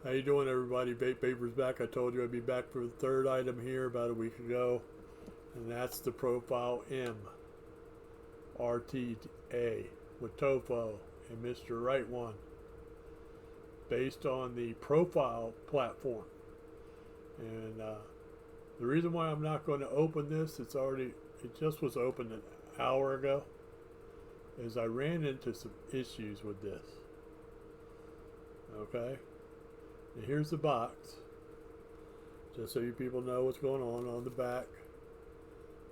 How you doing, everybody? Vape Paper's back. I told you I'd be back for the third item here about a week ago, and that's the Profile M RTA with Tofo and Mr. Right One, based on the Profile platform. And the reason why I'm not going to open this, it just was opened an hour ago, is I ran into some issues with this. Okay. And here's the box, just so you people know what's going on the back.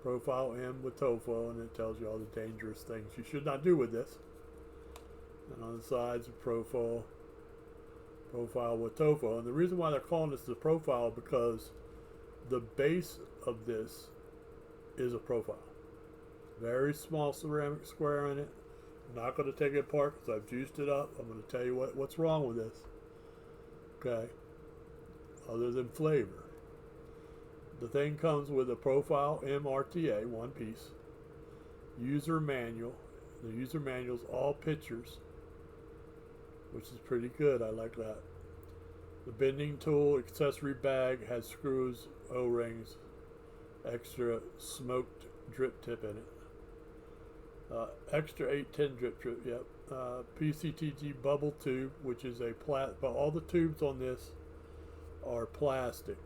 Profile M with Tofo, and it tells you all the dangerous things you should not do with this. And on the sides, Profile with Tofo. And the reason why they're calling this the Profile, because the base of this is a profile. Very small ceramic square in it. I'm not going to take it apart because I've juiced it up. I'm going to tell you what's wrong with this. Okay, other than flavor. The thing comes with a Profile MRTA, one piece, user manual. The user manual's all pictures, which is pretty good. I like that. The bending tool accessory bag has screws, O-rings, extra smoked drip tip in it. Extra 810 drip tip, yep. PCTG bubble tube, which is a but all the tubes on this are plastic.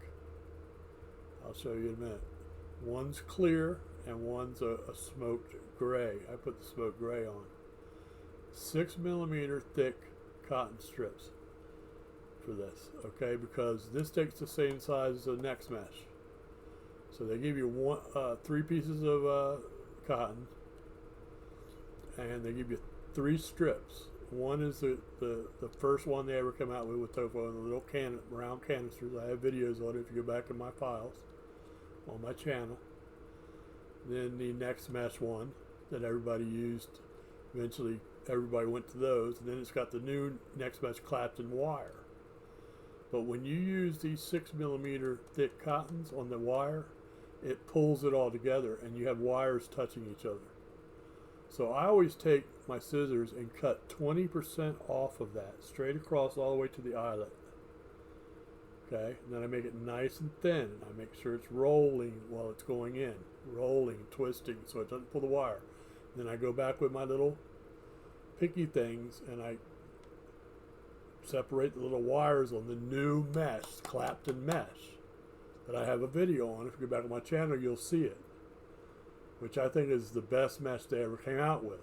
I'll show you in a minute. One's clear and one's a smoked gray. I put the smoked gray on. 6mm thick cotton strips for this, okay, because this takes the same size as a neck mesh. So they give you 3 pieces of cotton, and they give you 3 strips. One is the first one they ever come out with Tofo, in the little round canisters. I have videos on it if you go back in my files on my channel. Then the next mesh one that everybody used. Eventually everybody went to those, and then it's got the new next mesh Clapton wire. But when you use these 6mm thick cottons on the wire, it pulls it all together and you have wires touching each other. So I always take my scissors and cut 20% off of that, straight across all the way to the eyelet. Okay, and then I make it nice and thin. I make sure it's rolling while it's going in, rolling, twisting, so it doesn't pull the wire. Then I go back with my little picky things and I separate the little wires on the new mesh, Clapton mesh, that I have a video on. If you go back on my channel, you'll see it, which I think is the best mesh they ever came out with.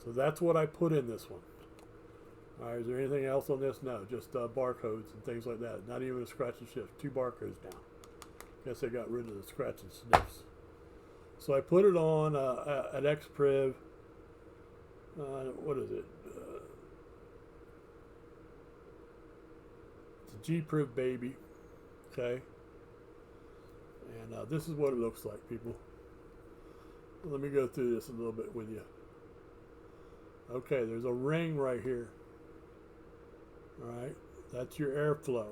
So that's what I put in this one. All right, is there anything else on this? No, just barcodes and things like that. Not even a scratch and shift. 2 barcodes down. Guess they got rid of the scratch and sniffs. So I put it on an X-Priv. What is it? It's a G-Priv baby. Okay. And this is what it looks like, people. Let me go through this a little bit with you. Okay, there's a ring right here. Alright, that's your airflow.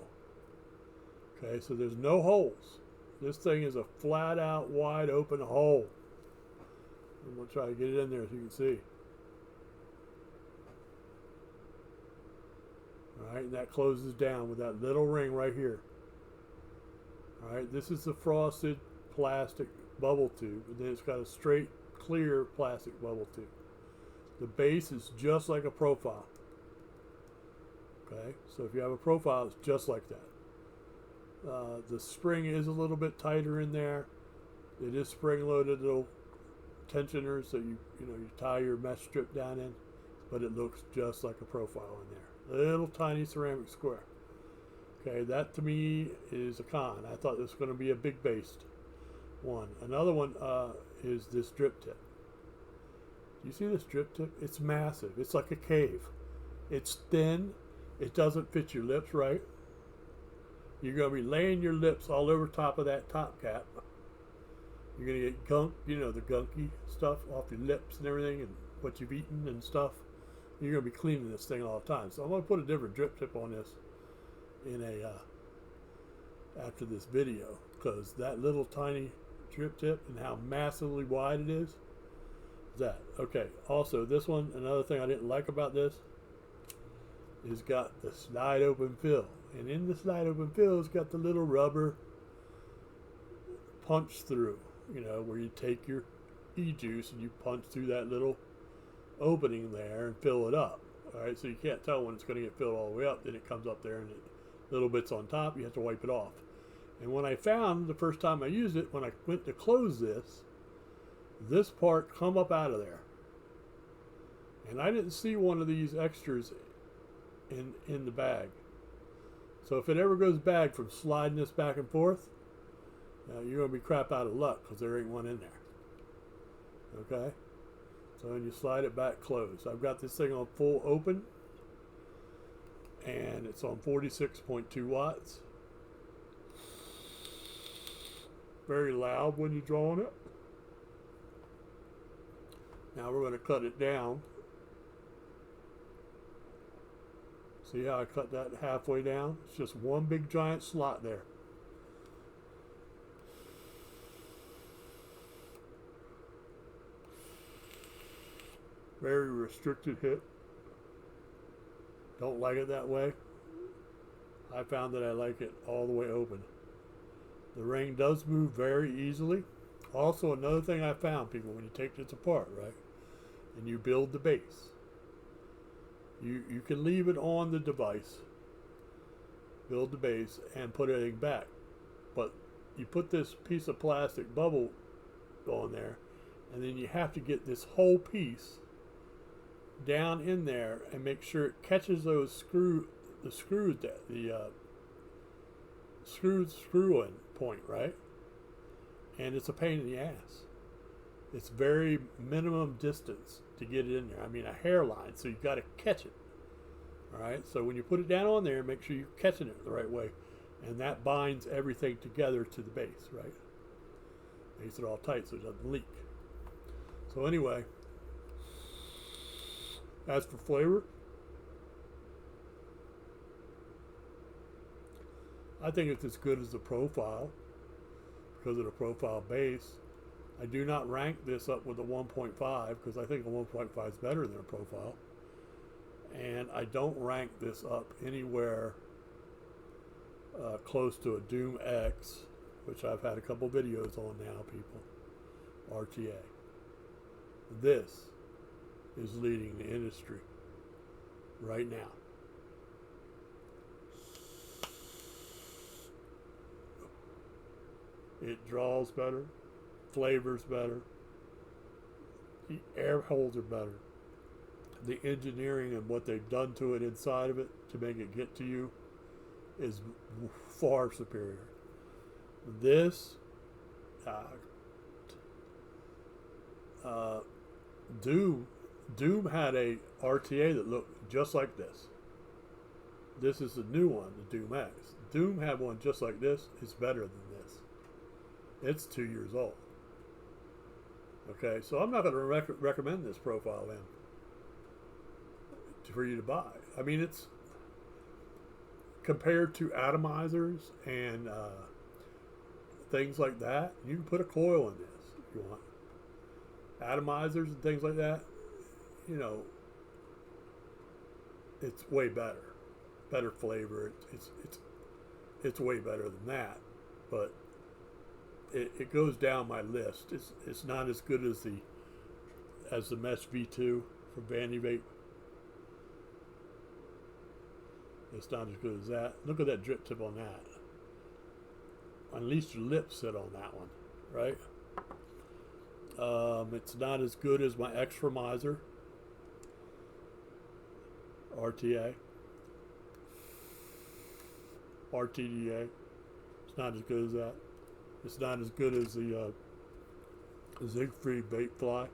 Okay, so there's no holes. This thing is a flat out wide open hole. I'm going to try to get it in there so you can see. Alright, and that closes down with that little ring right here. Alright, this is the frosted plastic bubble tube, and then it's got a straight clear plastic bubble tube. The base is just like a profile. Okay, so if you have a profile, it's just like that. The spring is a little bit tighter in there. It is spring-loaded little tensioners that you tie your mesh strip down in, but it looks just like a profile in there. Little tiny ceramic square. Okay, that to me is a con. I thought this was going to be a big based one. Another one is this drip tip. You see this drip tip? It's massive. It's like a cave. It's thin. It doesn't fit your lips right. You're going to be laying your lips all over top of that top cap. You're going to get gunk, the gunky stuff off your lips and everything, and what you've eaten and stuff. You're going to be cleaning this thing all the time. So I'm going to put a different drip tip on this after this video, because that little tiny drip tip and how massively wide it is. Okay, also this one, another thing I didn't like about this is got the slide open fill. And in the slide open fill, it's got the little rubber punch through, you know, where you take your e-juice and you punch through that little opening there and fill it up. All right, so you can't tell when it's going to get filled all the way up. Then it comes up there and little bits on top, you have to wipe it off. And when I found the first time I used it, when I went to close this part come up out of there. And I didn't see one of these extras in the bag. So if it ever goes bad from sliding this back and forth, you're going to be crap out of luck because there ain't one in there. Okay? So then you slide it back closed. I've got this thing on full open, and it's on 46.2 watts. Very loud when you draw on it. Now we're going to cut it down. See how I cut that halfway down? It's just one big giant slot there. Very restricted hit. Don't like it that way. I found that I like it all the way open. The ring does move very easily. Also, another thing I found, people, when you take this apart, right, and you build the base, you can leave it on the device, build the base, and put everything back. But you put this piece of plastic bubble on there, and then you have to get this whole piece down in there and make sure it catches those screw in point, right? And it's a pain in the ass. It's very minimum distance to get it in there. I mean, a hairline, so you've got to catch it. All right, so when you put it down on there, make sure you're catching it the right way, and that binds everything together to the base, right? Makes it all tight so it doesn't leak. So anyway, as for flavor, I think it's as good as the Profile because of the Profile base. I do not rank this up with a 1.5 because I think a 1.5 is better than a Profile. And I don't rank this up anywhere close to a Doom X, which I've had a couple videos on now, people. RTA. This is leading the industry right now. It draws better, flavors better, the air holes are better. The engineering and what they've done to it inside of it to make it get to you is far superior. This Doom had a RTA that looked just like this. This is the new one, the Doom X. Doom had one just like this. It's better than this. It's 2 years old. Okay, so I'm not going to recommend this Profile M for you to buy. I mean, it's compared to atomizers and things like that. You can put a coil in this if you want. Atomizers and things like that, you know, it's way better. Better flavor. It's way better than that, but it goes down my list. It's not as good as the Mesh V2 from VAPE. It's not as good as that. Look at that drip tip on that. At least your lips sit on that one, right? It's not as good as my Extremizer RTA. RTDA. It's not as good as that. It's not as good as the Zig-free vape fly.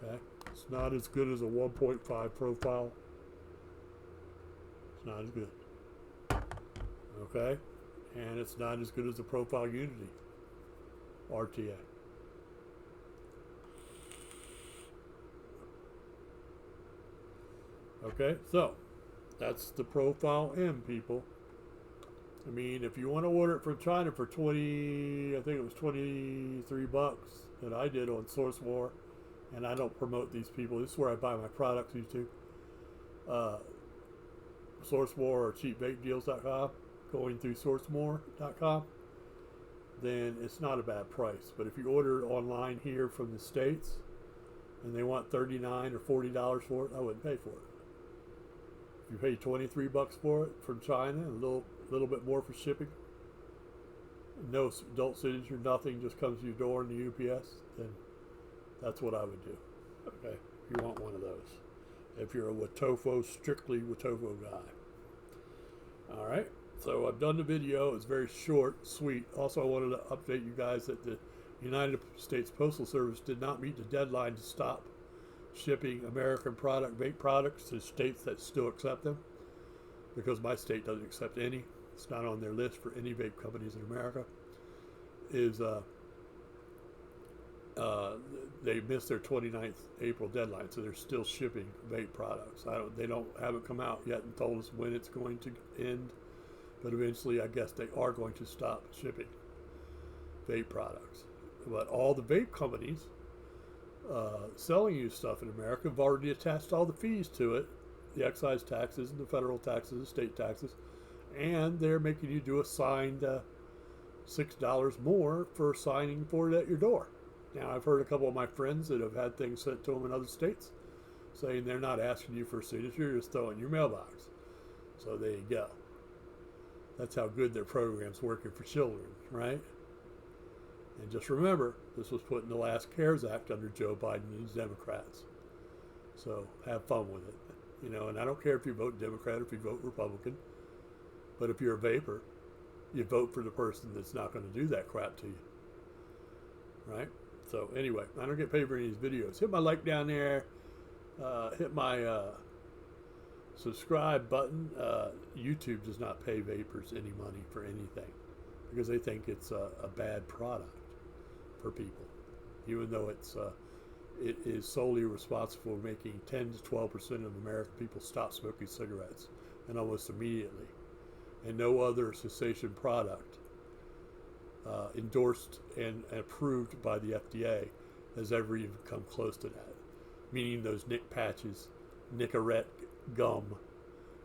Okay. It's not as good as a 1.5 Profile. It's not as good. Okay. And it's not as good as the Profile Unity RTA. Okay, so that's the Profile M, people. I mean, if you want to order it from China for I think it was $23 that I did on SourceWar, and I don't promote these people. This is where I buy my products, YouTube. SourceMore or cheapvapedeals.com, going through sourcemore.com, then it's not a bad price. But if you order online here from the States and they want $39 or $40 for it, I wouldn't pay for it. If you pay 23 bucks for it from China and a little bit more for shipping, no adult signature, nothing, just comes to your door in the UPS, then that's what I would do. Okay, if you want one of those. If you're a Watofo, strictly Watofo guy. All right, so I've done the video. It's very short, sweet. Also, I wanted to update you guys that the United States Postal Service did not meet the deadline to stop shipping American vape products to states that still accept them, because my state doesn't accept any. It's not on their list for any vape companies in America. They missed their 29th April deadline, so they're still shipping vape products. They haven't come out yet and told us when it's going to end, but eventually I guess they are going to stop shipping vape products. But all the vape companies selling you stuff in America have already attached all the fees to it, the excise taxes and the federal taxes, the state taxes, and they're making you do a signed $6 more for signing for it at your door. Now, I've heard a couple of my friends that have had things sent to them in other states saying they're not asking you for a signature, you're just throwing your mailbox. So there you go. That's how good their program's working for children, right? And just remember, this was put in the last CARES Act under Joe Biden and his Democrats. So have fun with it. You know, and I don't care if you vote Democrat or if you vote Republican, but if you're a vapor, you vote for the person that's not going to do that crap to you, right? So anyway, I don't get paid for any of these videos. Hit my like down there. Hit my subscribe button. YouTube does not pay vapors any money for anything because they think it's a bad product for people, even though it is solely responsible for making 10 to 12% of American people stop smoking cigarettes, and almost immediately. And no other cessation product endorsed and approved by the FDA has ever even come close to that. Meaning those Nick patches, Nicorette gum,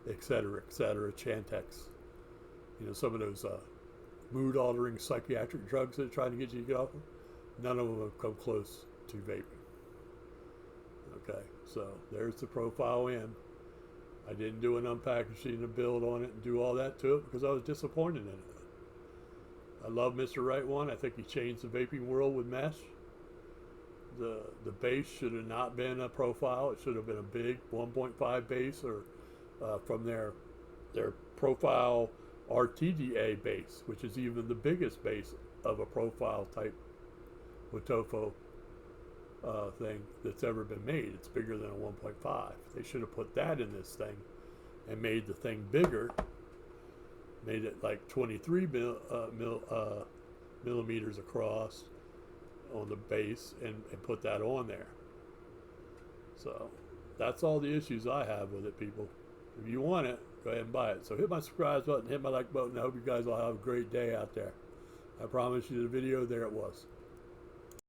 etc., Chantix. You know, some of those mood-altering psychiatric drugs that are trying to get you to get off of, none of them have come close to vaping. Okay, so there's the Profile M. I didn't do an unpackaging and a build on it and do all that to it because I was disappointed in it. I love Mr. Right One. I think he changed the vaping world with mesh. The base should have not been a Profile. It should have been a big 1.5 base, or from their Profile RTDA base, which is even the biggest base of a Profile type Watofo thing that's ever been made. It's bigger than a 1.5. They should have put that in this thing and made the thing bigger, made it like 23 millimeters across on the base, and put that on there. So that's all the issues I have with it, people. If you want it, go ahead and buy it. So hit my subscribe button, hit my like button. I hope you guys all have a great day out there. I promise you the video, there it was.